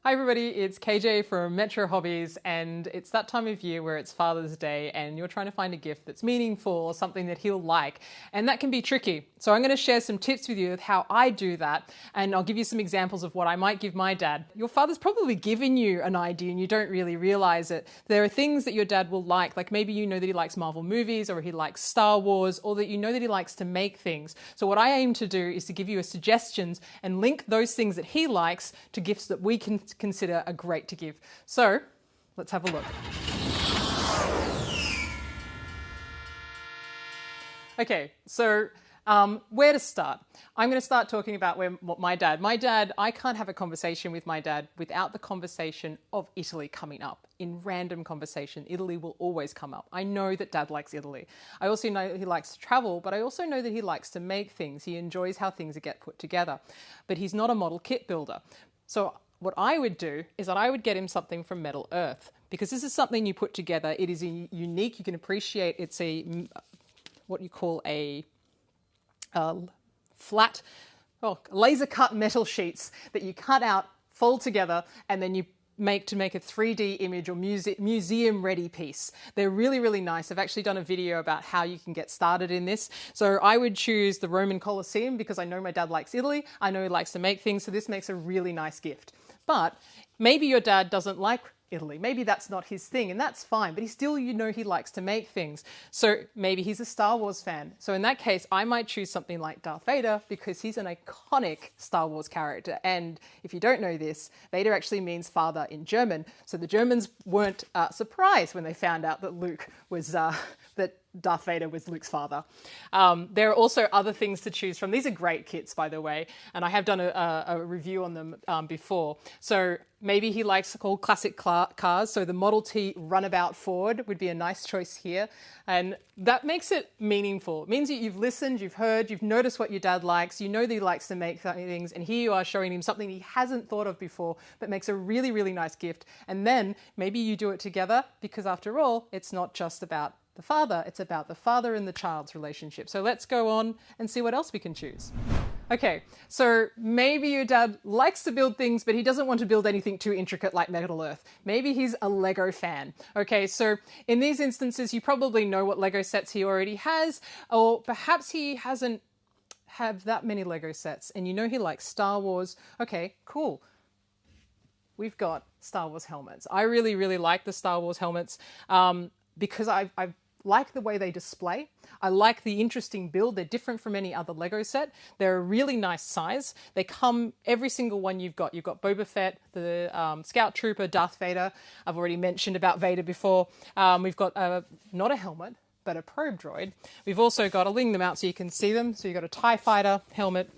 Hi everybody, it's Kayjay from Metro Hobbies, and it's that time of year where it's Father's Day and you're trying to find a gift that's meaningful or something that he'll like, and that can be tricky. So I'm going to share some tips with you of how I do that, and I'll give you some examples of what I might give my dad. Your father's probably given you an idea and you don't really realize it. There are things that your dad will like maybe you know that he likes Marvel movies or he likes Star Wars, or that you know that he likes to make things. So what I aim to do is to give you suggestions and link those things that he likes to gifts that we can consider are great to give. So let's have a look. Okay, so where to start? I'm going to start talking about my dad, I can't have a conversation with my dad without the conversation of Italy coming up. In random conversation, Italy will always come up. I know that Dad likes Italy. I also know that he likes to travel, but I also know that he likes to make things. He enjoys how things get put together, but he's not a model kit builder. So what I would do is that I would get him something from Metal Earth, because this is something you put together. It is unique. You can appreciate it's what you call a flat, laser cut metal sheets that you cut out, fold together, and then you make a 3D image or museum ready piece. They're really, really nice. I've actually done a video about how you can get started in this. So I would choose the Roman Colosseum because I know my dad likes Italy. I know he likes to make things. So this makes a really nice gift. But maybe your dad doesn't like Italy. Maybe that's not his thing, and that's fine, but he still, he likes to make things. So maybe he's a Star Wars fan. So in that case, I might choose something like Darth Vader because he's an iconic Star Wars character. And if you don't know this, Vader actually means father in German. So the Germans weren't surprised when they found out that that Darth Vader was Luke's father. There are also other things to choose from. These are great kits, by the way, and I have done a review on them before. So maybe he likes all classic cars, so the Model T Runabout Ford would be a nice choice here. And that makes it meaningful. It means that you've listened, you've heard, you've noticed what your dad likes, you know that he likes to make things, and here you are showing him something he hasn't thought of before, but makes a really, really nice gift. And then maybe you do it together, because after all, it's not just about the father, it's about the father and the child's relationship. So let's go on and see what else we can choose. Okay, so maybe your dad likes to build things, but he doesn't want to build anything too intricate like Metal Earth. Maybe he's a Lego fan. Okay, so in these instances, you probably know what Lego sets he already has, or perhaps he hasn't have that many Lego sets, and you know he likes Star Wars. Okay, cool. We've got Star Wars helmets. I really, really like the Star Wars helmets because I like the way they display. I like the interesting build. They're different from any other Lego set. They're a really nice size. They come, every single one you've got. You've got Boba Fett, the Scout Trooper, Darth Vader. I've already mentioned about Vader before. We've got not a helmet, but a probe droid. We've also got, I'll link them out so you can see them. So you've got a TIE Fighter helmet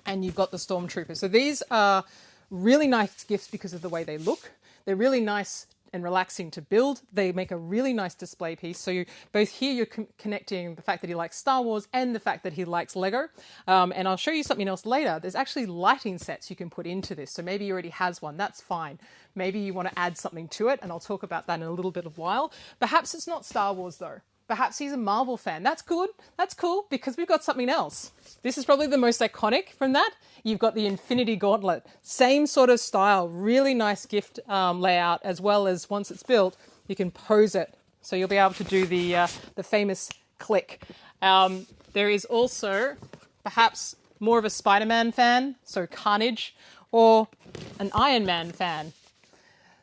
and you've got the Stormtrooper. So these are really nice gifts because of the way they look. They're really nice and relaxing to build. They make a really nice display piece. So both here you're connecting the fact that he likes Star Wars and the fact that he likes Lego. And I'll show you something else later. There's actually lighting sets you can put into this. So maybe he already has one. That's fine. Maybe you want to add something to it, and I'll talk about that in a little bit of a while. Perhaps it's not Star Wars though. Perhaps he's a Marvel fan. That's good. That's cool because we've got something else. This is probably the most iconic from that. You've got the Infinity Gauntlet. Same sort of style. Really nice gift layout, as well as once it's built, you can pose it. So you'll be able to do the famous click. There is also perhaps more of a Spider-Man fan, so Carnage, or an Iron Man fan.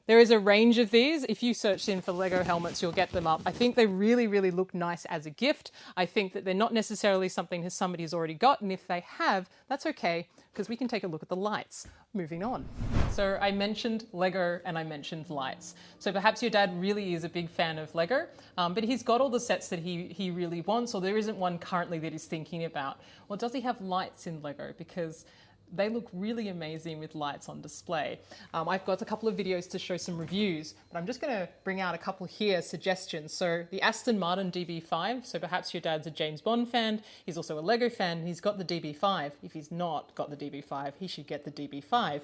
There is a range of these. If you search in for Lego helmets, you'll get them up. I think they really, really look nice as a gift. I think that they're not necessarily something that somebody's already got, and if they have, that's okay, because we can take a look at the lights. Moving on. So I mentioned Lego and I mentioned lights. So perhaps your dad really is a big fan of Lego, but he's got all the sets that he really wants, or there isn't one currently that he's thinking about. Or does he have lights in Lego? Because they look really amazing with lights on display. I've got a couple of videos to show some reviews, but I'm just going to bring out a couple here, suggestions. So the Aston Martin Dv5, so perhaps your dad's a James Bond fan, he's also a Lego fan, and he's got the Dv5. If he's not got the Dv5, he should get the Dv5.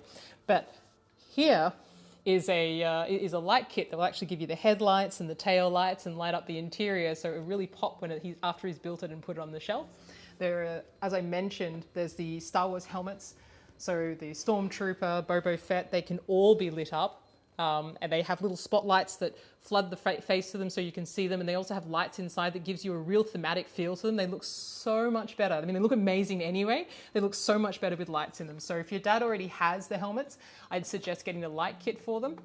But here is a light kit that will actually give you the headlights and the tail lights and light up the interior, so it will really pop when after he's built it and put it on the shelf. There are, as I mentioned, there's the Star Wars helmets. So the Stormtrooper, Boba Fett, they can all be lit up. And they have little spotlights that flood the face of them so you can see them. And they also have lights inside that gives you a real thematic feel to them. They look so much better. I mean, they look amazing anyway. They look so much better with lights in them. So if your dad already has the helmets, I'd suggest getting a light kit for them.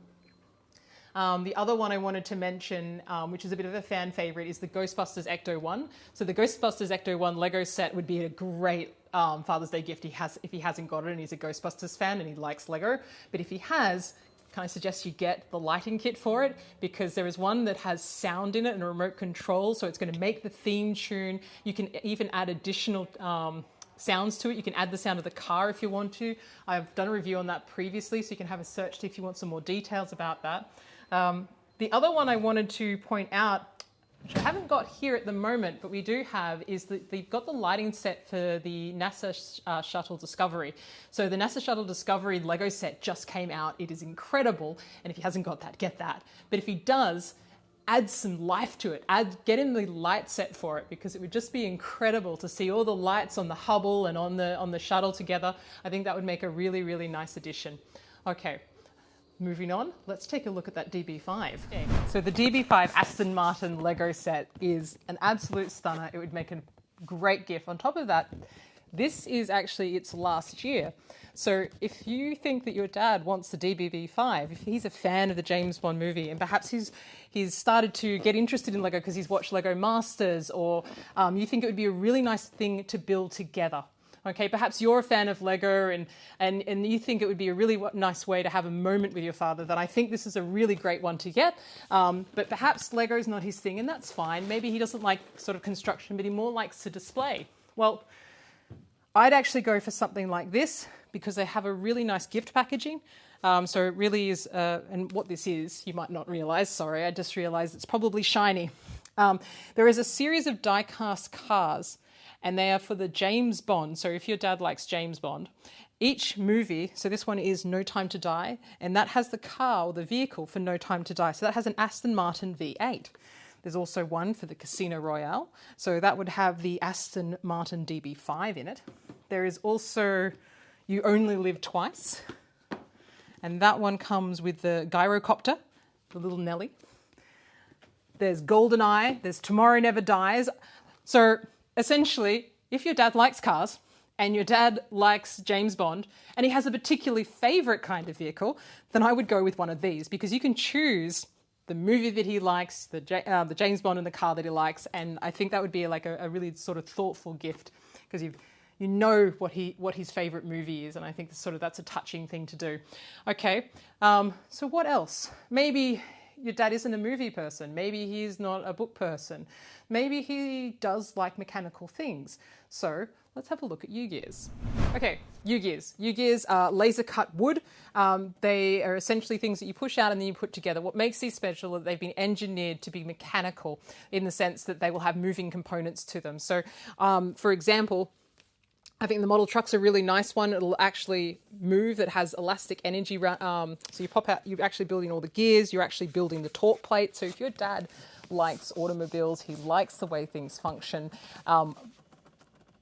The other one I wanted to mention, which is a bit of a fan favorite, is the Ghostbusters Ecto 1. So the Ghostbusters Ecto 1 Lego set would be a great Father's Day gift if he hasn't got it and he's a Ghostbusters fan and he likes Lego. But if he has, can I suggest you get the lighting kit for it, because there is one that has sound in it and a remote control, so it's going to make the theme tune. You can even add additional sounds to it. You can add the sound of the car if you want to. I've done a review on that previously, so you can have a search if you want some more details about that. The other one I wanted to point out, which I haven't got here at the moment, but we do have, is that they've got the lighting set for the NASA Shuttle Discovery. So the NASA Shuttle Discovery Lego set just came out. It is incredible. And if he hasn't got that, get that. But if he does, add some life to it. Get in the light set for it, because it would just be incredible to see all the lights on the Hubble and on the shuttle together. I think that would make a really, really nice addition. Okay. Moving on, let's take a look at that Dv5. Okay. So the Dv5 Aston Martin Lego set is an absolute stunner. It would make a great gift. On top of that, this is actually its last year. So if you think that your dad wants the Dv5, if he's a fan of the James Bond movie, and perhaps he's started to get interested in Lego because he's watched Lego Masters, or you think it would be a really nice thing to build together. Okay, perhaps you're a fan of Lego and you think it would be a really nice way to have a moment with your father, then I think this is a really great one to get. But perhaps Lego's not his thing, and that's fine. Maybe he doesn't like sort of construction, but he more likes to display. Well, I'd actually go for something like this, because they have a really nice gift packaging. So it really is, and what this is, you might not realise, sorry, I just realised it's probably shiny. There is a series of die-cast cars, and they are for the James Bond. So if your dad likes James Bond, each movie, so this one is No Time to Die, and that has the car or the vehicle for No Time to Die. So that has an Aston Martin V8. There's also one for the Casino Royale. So that would have the Aston Martin Dv5 in it. There is also You Only Live Twice. And that one comes with the gyrocopter, the little Nelly. There's GoldenEye, there's Tomorrow Never Dies. So essentially, if your dad likes cars and your dad likes James Bond and he has a particularly favourite kind of vehicle, then I would go with one of these, because you can choose the movie that he likes, the James Bond and the car that he likes, and I think that would be like a really sort of thoughtful gift, because you know what his favourite movie is, and I think that's a touching thing to do. Okay, so what else? Maybe your dad isn't a movie person. Maybe he's not a book person. Maybe he does like mechanical things. So let's have a look at U-Gears. Okay, U-Gears. U-Gears are laser cut wood. They are essentially things that you push out and then you put together. What makes these special is they've been engineered to be mechanical, in the sense that they will have moving components to them. So for example, I think the model truck's a really nice one. It'll actually move. It has elastic energy. So you pop out, you're actually building all the gears. You're actually building the torque plate. So if your dad likes automobiles, he likes the way things function,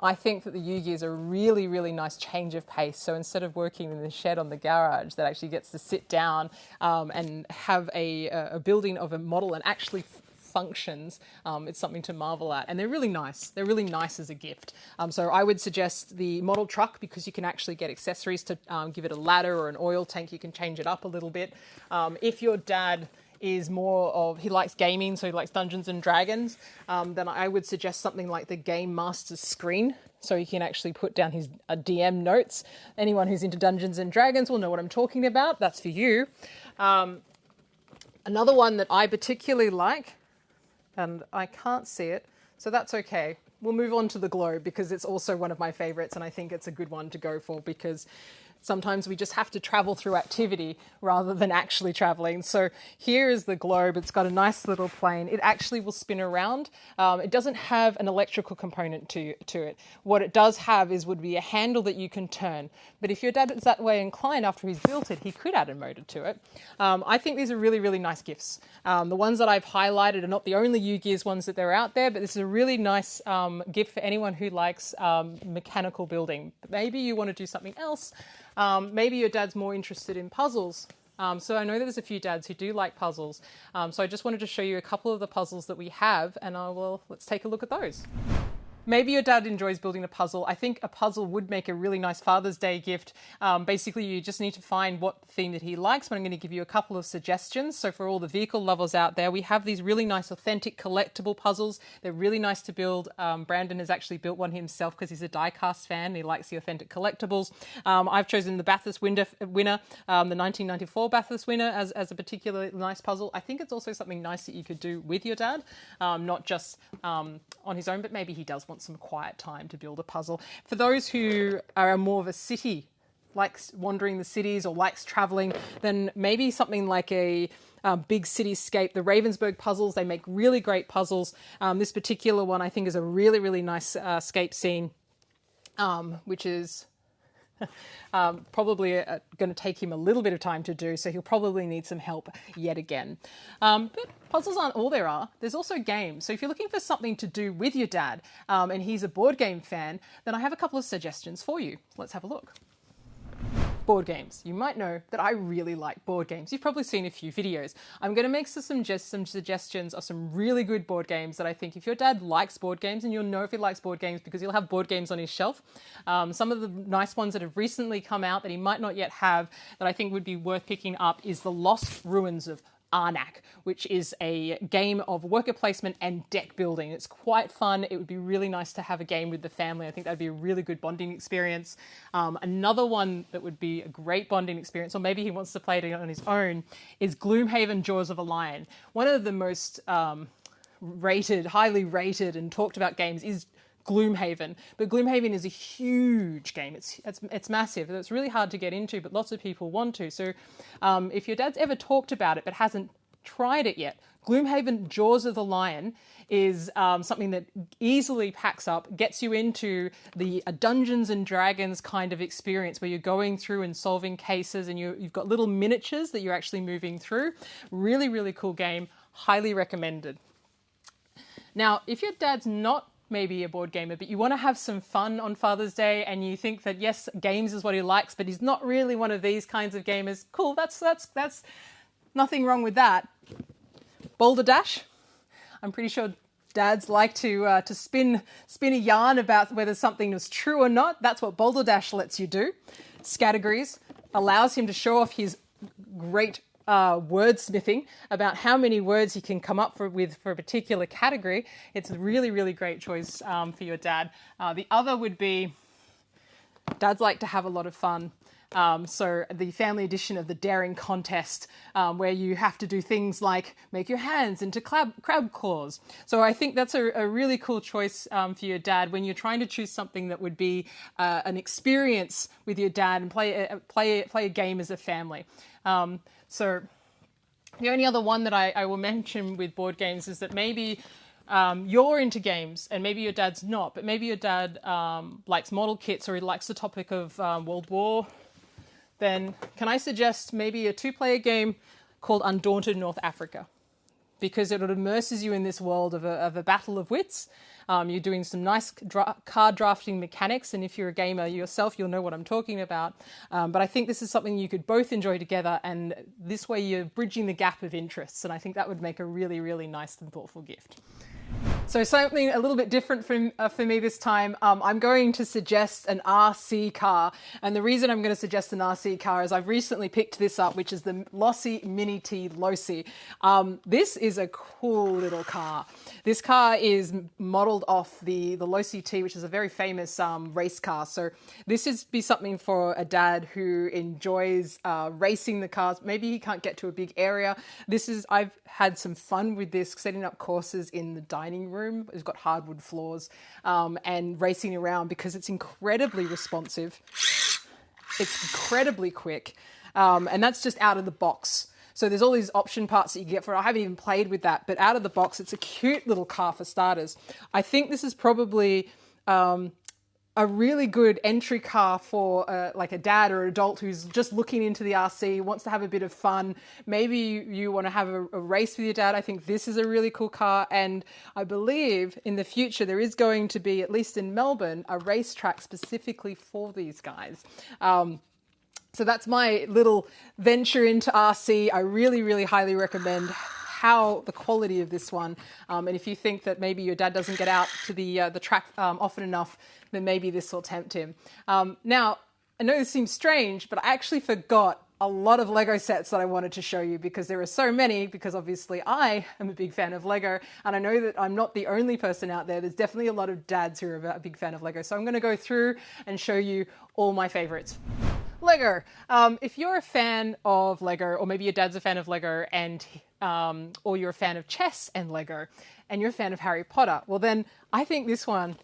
I think that the U-Gears are a really, really nice change of pace. So instead of working in the shed on the garage, that actually gets to sit down and have a building of a model and actually functions, it's something to marvel at. And they're really nice. They're really nice as a gift. So I would suggest the model truck, because you can actually get accessories to give it a ladder or an oil tank. You can change it up a little bit. If your dad is more of, he likes gaming, so he likes Dungeons and Dragons, then I would suggest something like the Game Master's screen. So he can actually put down his DM notes. Anyone who's into Dungeons and Dragons will know what I'm talking about. That's for you. Another one that I particularly like, and I can't see it, so that's okay. We'll move on to the globe, because it's also one of my favorites, and I think it's a good one to go for, because sometimes we just have to travel through activity rather than actually traveling. So here is the globe. It's got a nice little plane. It actually will spin around. It doesn't have an electrical component to it. What it does have would be a handle that you can turn. But if your dad is that way inclined after he's built it, he could add a motor to it. I think these are really, really nice gifts. The ones that I've highlighted are not the only U-Gears ones that are out there, but this is a really nice gift for anyone who likes mechanical building. Maybe you want to do something else. Maybe your dad's more interested in puzzles. So I know there's a few dads who do like puzzles. So I just wanted to show you a couple of the puzzles that we have, and let's take a look at those. Maybe your dad enjoys building a puzzle. I think a puzzle would make a really nice Father's Day gift. Basically, you just need to find what theme that he likes, but I'm going to give you a couple of suggestions. So for all the vehicle lovers out there, we have these really nice authentic collectible puzzles. They're really nice to build. Brandon has actually built one himself because he's a die-cast fan and he likes the authentic collectibles. I've chosen the Bathurst winner, the 1994 Bathurst winner as a particularly nice puzzle. I think it's also something nice that you could do with your dad, not just on his own, but maybe he does want some quiet time to build a puzzle. For those who are more of a city, likes wandering the cities or likes traveling, then maybe something like a big cityscape. The Ravensburg puzzles, they make really great puzzles. This particular one I think is a really, really nice scape scene, which is probably going to take him a little bit of time to do, so he'll probably need some help yet again. But puzzles aren't all there are. There's also games. So if you're looking for something to do with your dad and he's a board game fan, then I have a couple of suggestions for you. Let's have a look. Board games. You might know that I really like board games. You've probably seen a few videos. I'm going to make some suggestions of some really good board games that I think if your dad likes board games, and you'll know if he likes board games because he'll have board games on his shelf. Some of the nice ones that have recently come out that he might not yet have that I think would be worth picking up is The Lost Ruins of Arnac, which is a game of worker placement and deck building. It's quite fun. It would be really nice to have a game with the family. I think that'd be a really good bonding experience. Another one that would be a great bonding experience, or maybe he wants to play it on his own, is Gloomhaven Jaws of a Lion. One of the most highly rated and talked about games is Gloomhaven, but Gloomhaven is a huge game. It's massive. It's really hard to get into, but lots of people want to. So if your dad's ever talked about it but hasn't tried it yet, Gloomhaven Jaws of the Lion is something that easily packs up, gets you into the Dungeons and Dragons kind of experience where you're going through and solving cases and you've got little miniatures that you're actually moving through. Really, really cool game. Highly recommended. Now, if your dad's not maybe a board gamer, but you want to have some fun on Father's Day and you think that, yes, games is what he likes, but he's not really one of these kinds of gamers, cool, that's nothing wrong with that. Boulder Dash. I'm pretty sure dads like to spin a yarn about whether something is true or not. That's what Boulder Dash lets you do. Scattergrees allows him to show off his great wordsmithing about how many words he can come up with for a particular category. It's a really, really great choice for your dad. The other would be, dads like to have a lot of fun. So the family edition of the Daring Contest, where you have to do things like make your hands into crab claws. So I think that's a really cool choice for your dad when you're trying to choose something that would be an experience with your dad and play a game as a family. So the only other one that I will mention with board games is that maybe you're into games and maybe your dad's not, but maybe your dad likes model kits or he likes the topic of World War. Then can I suggest maybe a 2-player game called Undaunted North Africa? Because it immerses you in this world of a battle of wits. You're doing some nice card drafting mechanics, and if you're a gamer yourself, you'll know what I'm talking about. But I think this is something you could both enjoy together, and this way you're bridging the gap of interests, and I think that would make a really, really nice and thoughtful gift. So something a little bit different for me this time, I'm going to suggest an RC car. And the reason I'm going to suggest an RC car is I've recently picked this up, which is the Losi Mini T Losi. This is a cool little car. This car is modelled off the Losi T, which is a very famous race car. So this is be something for a dad who enjoys racing the cars. Maybe he can't get to a big area. I've had some fun with this, setting up courses in the dining room. It's got hardwood floors and racing around because it's incredibly responsive. It's incredibly quick. And that's just out of the box. So there's all these option parts that you get for it. I haven't even played with that, but out of the box, it's a cute little car for starters. I think this is probably a really good entry car for like a dad or adult who's just looking into the RC, wants to have a bit of fun. Maybe you want to have a race with your dad. I think this is a really cool car. And I believe in the future, there is going to be, at least in Melbourne, a racetrack specifically for these guys. So that's my little venture into RC. I really, really highly recommend how the quality of this one. And if you think that maybe your dad doesn't get out to the track often enough, then maybe this will tempt him. Now, I know this seems strange, but I actually forgot a lot of Lego sets that I wanted to show you because there are so many, because obviously I am a big fan of Lego, and I know that I'm not the only person out there. There's definitely a lot of dads who are a big fan of Lego. So I'm going to go through and show you all my favorites. Lego. If you're a fan of Lego, or maybe your dad's a fan of Lego, and or you're a fan of chess and Lego, and you're a fan of Harry Potter, well then I think this one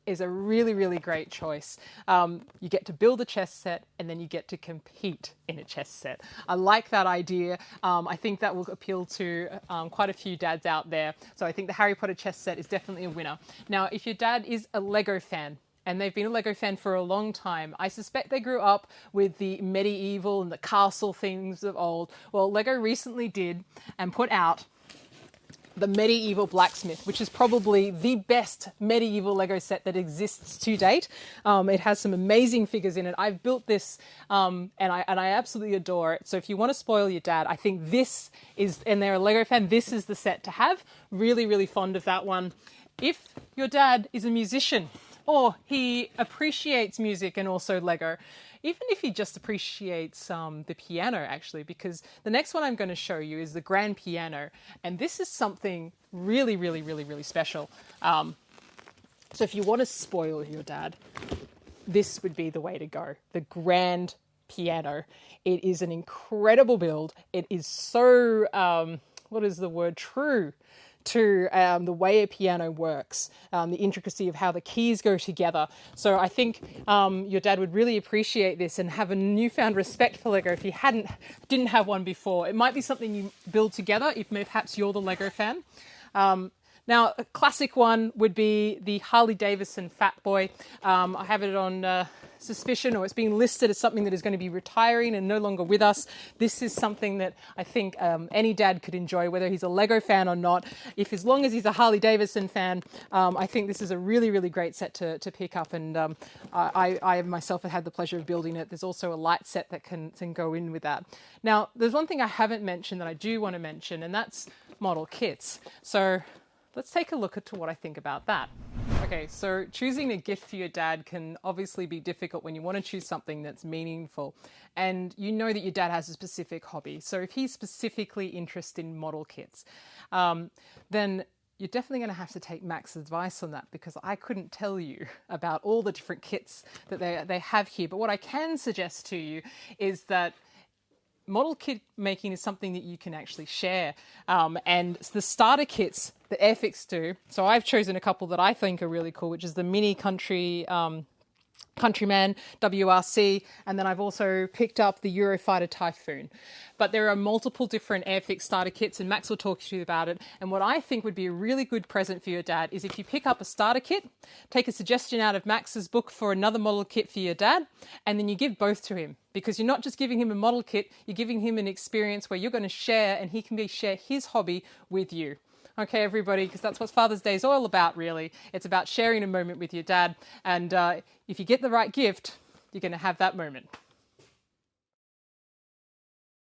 is a really, really great choice. You get to build a chess set and then you get to compete in a chess set. I like that idea. I think that will appeal to quite a few dads out there. So I think the Harry Potter chess set is definitely a winner. Now, if your dad is a Lego fan, and they've been a Lego fan for a long time, I suspect they grew up with the medieval and the castle things of old. Well, Lego recently did and put out the Medieval Blacksmith, which is probably the best medieval Lego set that exists to date. It has some amazing figures in it. I've built this and I absolutely adore it. So if you want to spoil your dad, I think this is, and they're a Lego fan, this is the set to have. Really, really fond of that one. If your dad is a musician or he appreciates music and also Lego, even if he just appreciates the piano, actually, because the next one I'm going to show you is the grand piano, and this is something really, really, really, really special. So if you want to spoil your dad, this would be the way to go. The grand piano. It is an incredible build. It is so, what is the word? True to the way a piano works, the intricacy of how the keys go together. So I think your dad would really appreciate this and have a newfound respect for Lego if he didn't have one before. It might be something you build together if perhaps you're the Lego fan. Now, a classic one would be the Harley Davidson Fat Boy. I have it on suspicion, or it's being listed as something that is going to be retiring and no longer with us. This is something that I think any dad could enjoy, whether he's a Lego fan or not. As long as he's a Harley Davidson fan, I think this is a really, really great set to pick up. And I myself have had the pleasure of building it. There's also a light set that can go in with that. Now, there's one thing I haven't mentioned that I do want to mention, and that's model kits. So let's take a look at what I think about that. Okay, so choosing a gift for your dad can obviously be difficult when you want to choose something that's meaningful. And you know that your dad has a specific hobby. So if he's specifically interested in model kits, then you're definitely going to have to take Mac's advice on that, because I couldn't tell you about all the different kits that they have here. But what I can suggest to you is that model kit making is something that you can actually share. And the starter kits that Airfix do, so I've chosen a couple that I think are really cool, which is the Mini Countryman WRC, and then I've also picked up the Eurofighter Typhoon. But there are multiple different Airfix starter kits, and Max will talk to you about it. And what I think would be a really good present for your dad is if you pick up a starter kit, take a suggestion out of Max's book for another model kit for your dad, and then you give both to him. Because you're not just giving him a model kit, you're giving him an experience where you're going to share, and he can share his hobby with you. Okay, everybody, because that's what Father's Day is all about, really. It's about sharing a moment with your dad. And if you get the right gift, you're going to have that moment.